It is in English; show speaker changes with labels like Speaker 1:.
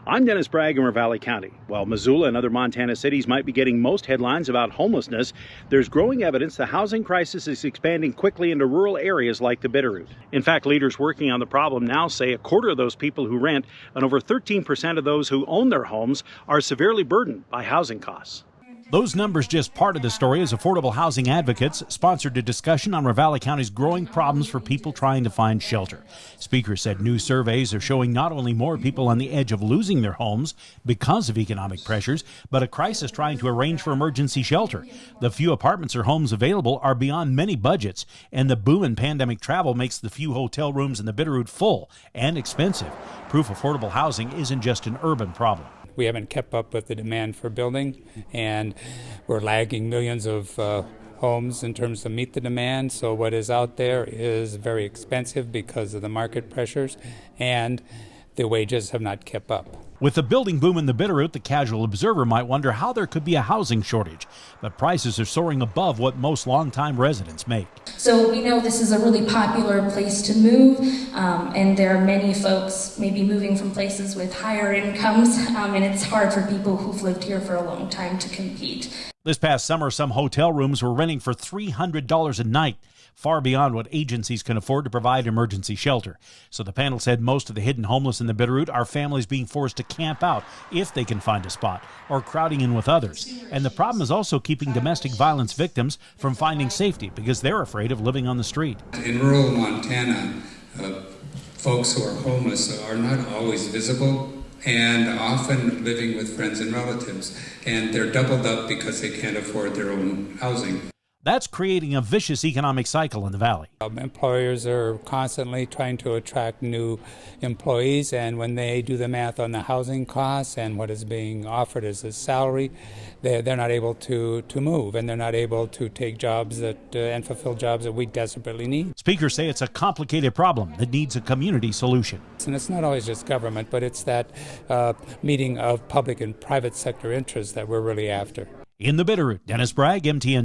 Speaker 1: I'm Dennis Bragg in Ravalli County. While Missoula and other Montana cities might be getting most headlines about homelessness, there's growing evidence the housing crisis is expanding quickly into rural areas like the Bitterroot. In fact, leaders working on the problem now say a quarter of those people who rent and over 13% of those who own their homes are severely burdened by housing costs.
Speaker 2: Those numbers just part of the story as Affordable Housing Advocates sponsored a discussion on Ravalli County's growing problems for people trying to find shelter. Speakers said new surveys are showing not only more people on the edge of losing their homes because of economic pressures, but a crisis trying to arrange for emergency shelter. The few apartments or homes available are beyond many budgets, and the boom in pandemic travel makes the few hotel rooms in the Bitterroot full and expensive. Proof affordable housing isn't just an urban problem.
Speaker 3: We haven't kept up with the demand for building, and we're lagging millions of homes in terms to meet the demand. So what is out there is very expensive because of the market pressures, and the wages have not kept up.
Speaker 2: With the building boom in the Bitterroot, the casual observer might wonder how there could be a housing shortage, but prices are soaring above what most longtime residents make.
Speaker 4: So we know this is a really popular place to move, and there are many folks maybe moving from places with higher incomes, and it's hard for people who've lived here for a long time to compete.
Speaker 2: This past summer, some hotel rooms were renting for $300 a night, far beyond what agencies can afford to provide emergency shelter. So the panel said most of the hidden homeless in the Bitterroot are families being forced to camp out if they can find a spot, or crowding in with others. And the problem is also keeping domestic violence victims from finding safety because they're afraid of living on the street.
Speaker 5: In rural Montana, folks who are homeless are not always visible and often living with friends and relatives, and they're doubled up because they can't afford their own housing.
Speaker 2: That's creating a vicious economic cycle in the valley.
Speaker 3: Employers are constantly trying to attract new employees, and when they do the math on the housing costs and what is being offered as a salary, they're not able to move, and they're not able to take jobs and fulfill jobs that we desperately need.
Speaker 2: Speakers say it's a complicated problem that needs a community solution.
Speaker 3: And it's not always just government, but it's that meeting of public and private sector interests that we're really after.
Speaker 2: In the Bitterroot, Dennis Bragg, MTN.